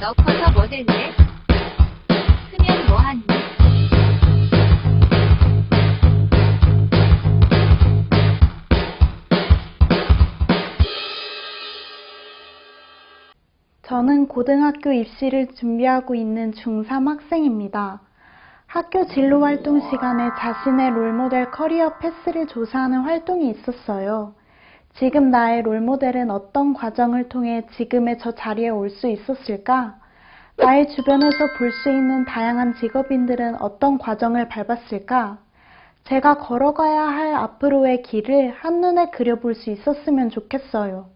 너 커서 뭐 될래? 크면 뭐 하니? 저는 고등학교 입시를 준비하고 있는 중3 학생입니다. 학교 진로 활동 시간에 자신의 롤모델 커리어 패스를 조사하는 활동이 있었어요. 지금 나의 롤모델은 어떤 과정을 통해 지금의 저 자리에 올 수 있었을까? 나의 주변에서 볼 수 있는 다양한 직업인들은 어떤 과정을 밟았을까? 제가 걸어가야 할 앞으로의 길을 한눈에 그려볼 수 있었으면 좋겠어요.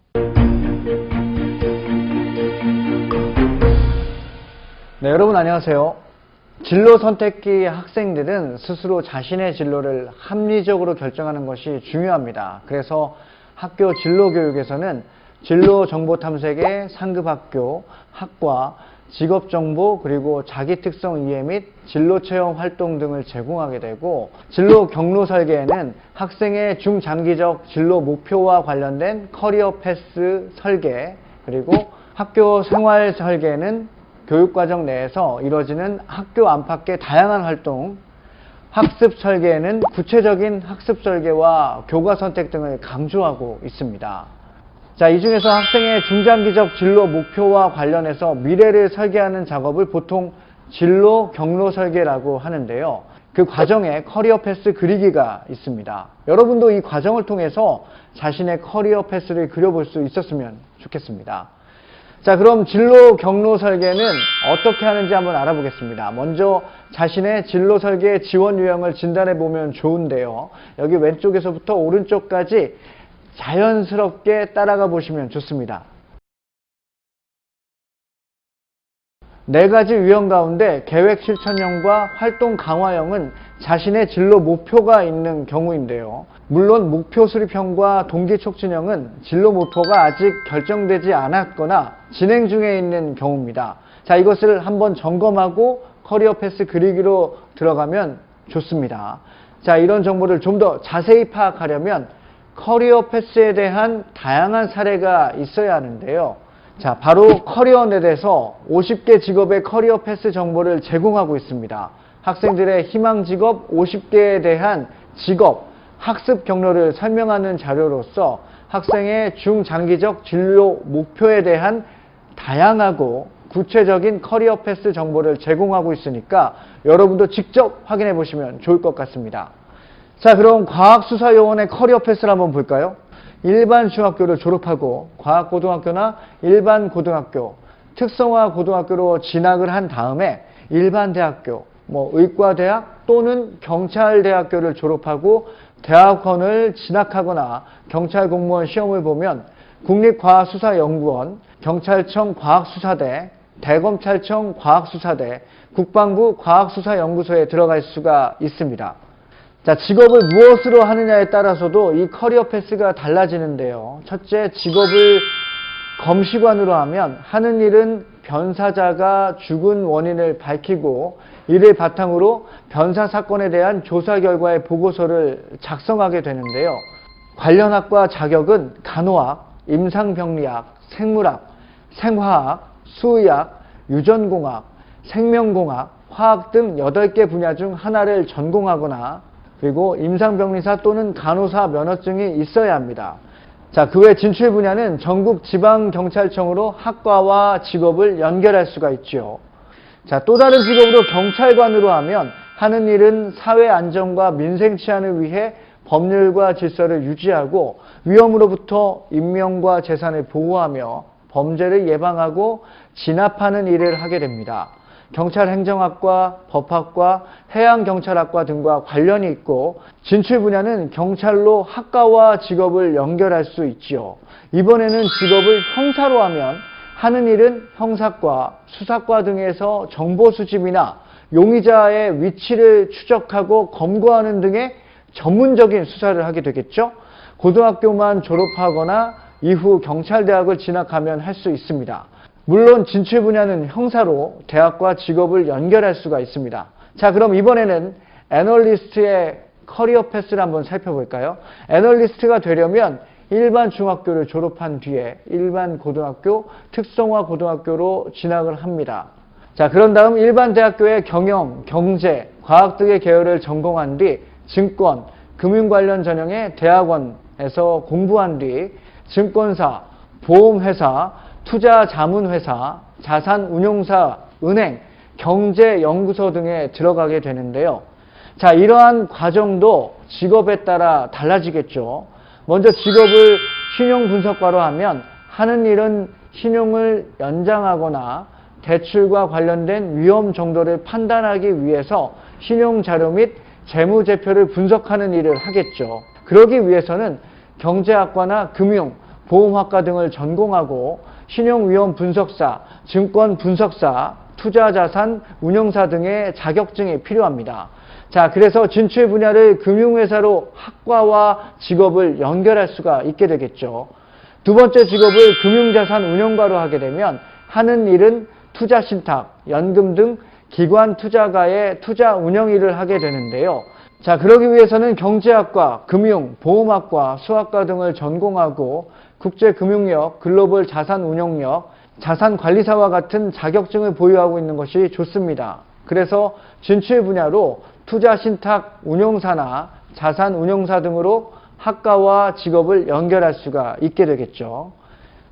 네, 여러분 안녕하세요. 진로 선택기 학생들은 스스로 자신의 진로를 합리적으로 결정하는 것이 중요합니다. 그래서 학교 진로 교육에서는 진로 정보 탐색의 상급 학교, 학과, 직업 정보, 그리고 자기 특성 이해 및 진로 체험 활동 등을 제공하게 되고, 진로 경로 설계에는 학생의 중장기적 진로 목표와 관련된 커리어 패스 설계, 그리고 학교 생활 설계는 교육과정 내에서 이루어지는 학교 안팎의 다양한 활동, 학습 설계에는 구체적인 학습 설계와 교과 선택 등을 강조하고 있습니다. 자, 이 중에서 학생의 중장기적 진로 목표와 관련해서 미래를 설계하는 작업을 보통 진로 경로 설계라고 하는데요. 그 과정에 커리어 패스 그리기가 있습니다. 여러분도 이 과정을 통해서 자신의 커리어 패스를 그려볼 수 있었으면 좋겠습니다. 자, 그럼 진로 경로 설계는 어떻게 하는지 한번 알아보겠습니다. 먼저 자신의 진로 설계의 지원 유형을 진단해 보면 좋은데요. 여기 왼쪽에서부터 오른쪽까지 자연스럽게 따라가 보시면 좋습니다. 4가지 유형 가운데 계획 실천형과 활동 강화형은 자신의 진로 목표가 있는 경우인데요. 물론 목표 수립형과 동기 촉진형은 진로 목표가 아직 결정되지 않았거나 진행 중에 있는 경우입니다. 자, 이것을 한번 점검하고 커리어 패스 그리기로 들어가면 좋습니다. 자, 이런 정보를 좀 더 자세히 파악하려면 커리어 패스에 대한 다양한 사례가 있어야 하는데요. 자, 바로 커리어넷에서 50개 직업의 커리어 패스 정보를 제공하고 있습니다. 학생들의 희망 직업 50개에 대한 직업, 학습 경로를 설명하는 자료로서 학생의 중장기적 진로 목표에 대한 다양하고 구체적인 커리어 패스 정보를 제공하고 있으니까 여러분도 직접 확인해 보시면 좋을 것 같습니다. 자, 그럼 과학수사요원의 커리어 패스를 한번 볼까요? 일반 중학교를 졸업하고 과학고등학교나 일반 고등학교, 특성화 고등학교로 진학을 한 다음에 일반 대학교, 의과대학 또는 경찰대학교를 졸업하고 대학원을 진학하거나 경찰 공무원 시험을 보면 국립과학수사연구원, 경찰청 과학수사대, 대검찰청 과학수사대, 국방부 과학수사연구소에 들어갈 수가 있습니다. 자, 직업을 무엇으로 하느냐에 따라서도 이 커리어 패스가 달라지는데요. 첫째, 직업을 검시관으로 하면 하는 일은 변사자가 죽은 원인을 밝히고 이를 바탕으로 변사 사건에 대한 조사 결과의 보고서를 작성하게 되는데요. 관련 학과 자격은 간호학, 임상병리학, 생물학, 생화학, 수의학, 유전공학, 생명공학, 화학 등 8개 분야 중 하나를 전공하거나 그리고 임상병리사 또는 간호사 면허증이 있어야 합니다. 자, 그 외 진출 분야는 전국 지방경찰청으로 학과와 직업을 연결할 수가 있죠. 자, 또 다른 직업으로 경찰관으로 하면 하는 일은 사회 안정과 민생 치안을 위해 법률과 질서를 유지하고 위험으로부터 인명과 재산을 보호하며 범죄를 예방하고 진압하는 일을 하게 됩니다. 경찰행정학과, 법학과, 해양경찰학과 등과 관련이 있고 진출 분야는 경찰로 학과와 직업을 연결할 수 있지요. 이번에는 직업을 형사로 하면 하는 일은 형사과, 수사과 등에서 정보 수집이나 용의자의 위치를 추적하고 검거하는 등의 전문적인 수사를 하게 되겠죠. 고등학교만 졸업하거나 이후 경찰대학을 진학하면 할 수 있습니다. 물론 진출 분야는 형사로 대학과 직업을 연결할 수가 있습니다. 자, 그럼 이번에는 애널리스트의 커리어 패스를 한번 살펴볼까요? 애널리스트가 되려면 일반 중학교를 졸업한 뒤에 일반 고등학교, 특성화 고등학교로 진학을 합니다. 자, 그런 다음 일반 대학교의 경영, 경제, 과학 등의 계열을 전공한 뒤 증권, 금융 관련 전형의 대학원에서 공부한 뒤 증권사, 보험회사, 투자자문회사, 자산운용사, 은행, 경제연구소 등에 들어가게 되는데요. 자, 이러한 과정도 직업에 따라 달라지겠죠. 먼저 직업을 신용분석가로 하면 하는 일은 신용을 연장하거나 대출과 관련된 위험 정도를 판단하기 위해서 신용자료 및 재무제표를 분석하는 일을 하겠죠. 그러기 위해서는 경제학과나 금융, 보험학과 등을 전공하고 신용위험 분석사, 증권 분석사, 투자자산 운용사 등의 자격증이 필요합니다. 자, 그래서 진출 분야를 금융회사로 학과와 직업을 연결할 수가 있게 되겠죠. 두 번째 직업을 금융자산 운용가로 하게 되면 하는 일은 투자신탁, 연금 등 기관 투자가의 투자 운영 일을 하게 되는데요. 자, 그러기 위해서는 경제학과, 금융, 보험학과, 수학과 등을 전공하고 국제금융력, 글로벌 자산운용력, 자산관리사와 같은 자격증을 보유하고 있는 것이 좋습니다. 그래서 진출 분야로 투자신탁 운용사나 자산운용사 등으로 학과와 직업을 연결할 수가 있게 되겠죠.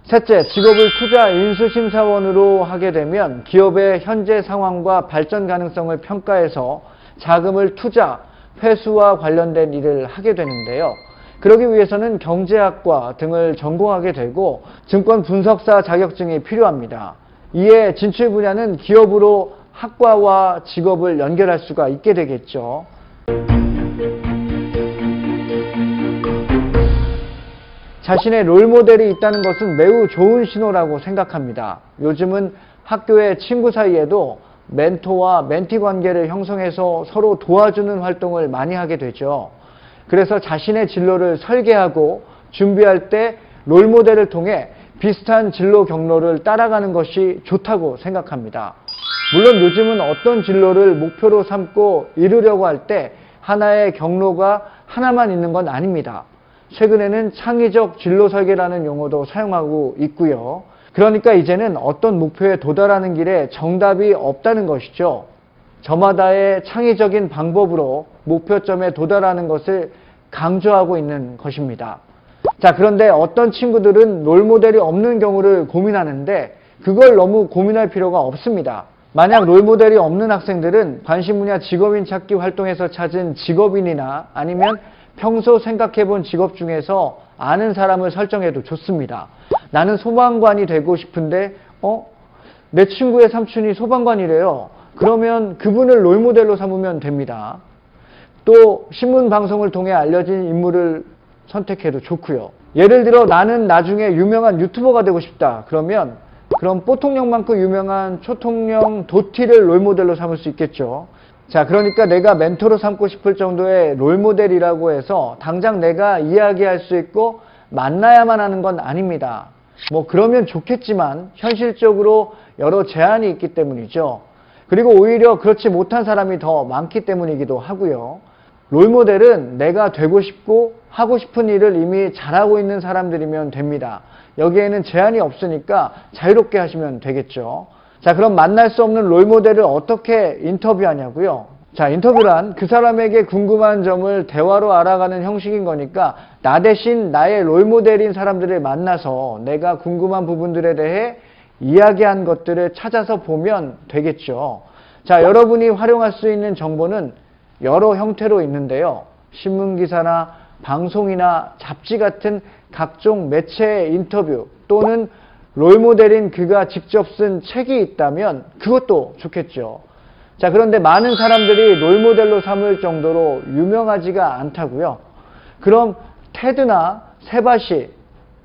셋째, 직업을 투자인수심사원으로 하게 되면 기업의 현재 상황과 발전 가능성을 평가해서 자금을 투자, 회수와 관련된 일을 하게 되는데요. 그러기 위해서는 경제학과 등을 전공하게 되고 증권 분석사 자격증이 필요합니다. 이에 진출 분야는 기업으로 학과와 직업을 연결할 수가 있게 되겠죠. 자신의 롤모델이 있다는 것은 매우 좋은 신호라고 생각합니다. 요즘은 학교의 친구 사이에도 멘토와 멘티 관계를 형성해서 서로 도와주는 활동을 많이 하게 되죠. 그래서 자신의 진로를 설계하고 준비할 때 롤모델을 통해 비슷한 진로 경로를 따라가는 것이 좋다고 생각합니다. 물론 요즘은 어떤 진로를 목표로 삼고 이루려고 할 때 하나의 경로가 하나만 있는 건 아닙니다. 최근에는 창의적 진로 설계라는 용어도 사용하고 있고요. 그러니까 이제는 어떤 목표에 도달하는 길에 정답이 없다는 것이죠. 저마다의 창의적인 방법으로 목표점에 도달하는 것을 강조하고 있는 것입니다. 자, 그런데 어떤 친구들은 롤모델이 없는 경우를 고민하는데 그걸 너무 고민할 필요가 없습니다. 만약 롤모델이 없는 학생들은 관심 분야 직업인 찾기 활동에서 찾은 직업인이나 아니면 평소 생각해본 직업 중에서 아는 사람을 설정해도 좋습니다. 나는 소방관이 되고 싶은데 내 친구의 삼촌이 소방관이래요. 그러면 그분을 롤모델로 삼으면 됩니다. 또 신문 방송을 통해 알려진 인물을 선택해도 좋고요. 예를 들어 나는 나중에 유명한 유튜버가 되고 싶다. 그럼 뽀통령만큼 유명한 초통령 도티를 롤모델로 삼을 수 있겠죠. 자, 그러니까 내가 멘토로 삼고 싶을 정도의 롤모델이라고 해서 당장 내가 이야기할 수 있고 만나야만 하는 건 아닙니다. 그러면 좋겠지만 현실적으로 여러 제한이 있기 때문이죠. 그리고 오히려 그렇지 못한 사람이 더 많기 때문이기도 하고요. 롤모델은 내가 되고 싶고 하고 싶은 일을 이미 잘하고 있는 사람들이면 됩니다. 여기에는 제한이 없으니까 자유롭게 하시면 되겠죠. 자, 그럼 만날 수 없는 롤모델을 어떻게 인터뷰하냐고요? 자, 인터뷰란 그 사람에게 궁금한 점을 대화로 알아가는 형식인 거니까 나 대신 나의 롤모델인 사람들을 만나서 내가 궁금한 부분들에 대해 이야기한 것들을 찾아서 보면 되겠죠. 자, 여러분이 활용할 수 있는 정보는 여러 형태로 있는데요. 신문기사나 방송이나 잡지 같은 각종 매체의 인터뷰 또는 롤모델인 그가 직접 쓴 책이 있다면 그것도 좋겠죠. 자, 그런데 많은 사람들이 롤모델로 삼을 정도로 유명하지가 않다고요. 그럼 테드나 세바시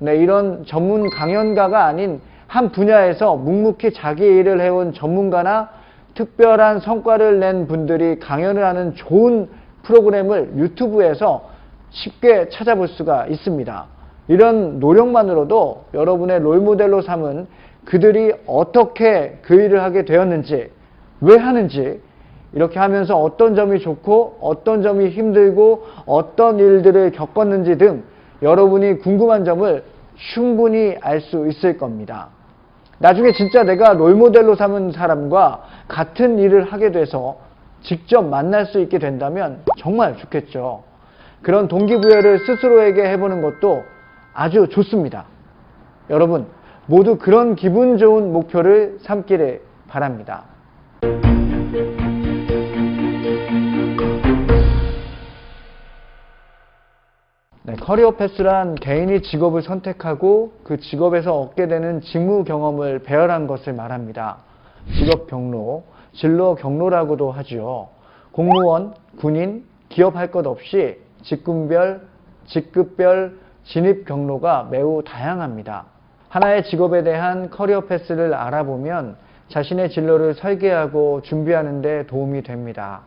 이런 전문 강연가가 아닌 한 분야에서 묵묵히 자기 일을 해온 전문가나 특별한 성과를 낸 분들이 강연을 하는 좋은 프로그램을 유튜브에서 쉽게 찾아볼 수가 있습니다. 이런 노력만으로도 여러분의 롤모델로 삼은 그들이 어떻게 그 일을 하게 되었는지, 왜 하는지, 이렇게 하면서 어떤 점이 좋고 어떤 점이 힘들고 어떤 일들을 겪었는지 등 여러분이 궁금한 점을 충분히 알 수 있을 겁니다. 나중에 진짜 내가 롤모델로 삼은 사람과 같은 일을 하게 돼서 직접 만날 수 있게 된다면 정말 좋겠죠. 그런 동기부여를 스스로에게 해보는 것도 아주 좋습니다. 여러분, 모두 그런 기분 좋은 목표를 삼기를 바랍니다. 네, 커리어 패스란 개인이 직업을 선택하고 그 직업에서 얻게 되는 직무 경험을 배열한 것을 말합니다. 직업 경로, 진로 경로라고도 하죠. 공무원, 군인, 기업 할 것 없이 직군별, 직급별 진입 경로가 매우 다양합니다. 하나의 직업에 대한 커리어 패스를 알아보면 자신의 진로를 설계하고 준비하는 데 도움이 됩니다.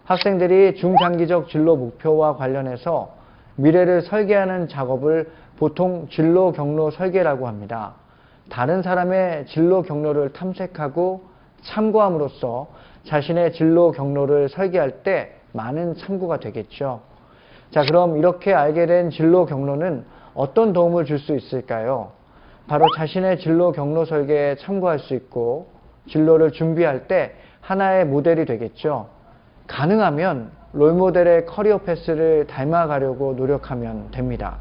학생들이 중장기적 진로 목표와 관련해서 미래를 설계하는 작업을 보통 진로 경로 설계라고 합니다. 다른 사람의 진로 경로를 탐색하고 참고함으로써 자신의 진로 경로를 설계할 때 많은 참고가 되겠죠. 자, 그럼 이렇게 알게 된 진로 경로는 어떤 도움을 줄 수 있을까요? 바로 자신의 진로 경로 설계에 참고할 수 있고 진로를 준비할 때 하나의 모델이 되겠죠. 가능하면 롤모델의 커리어 패스를 닮아가려고 노력하면 됩니다.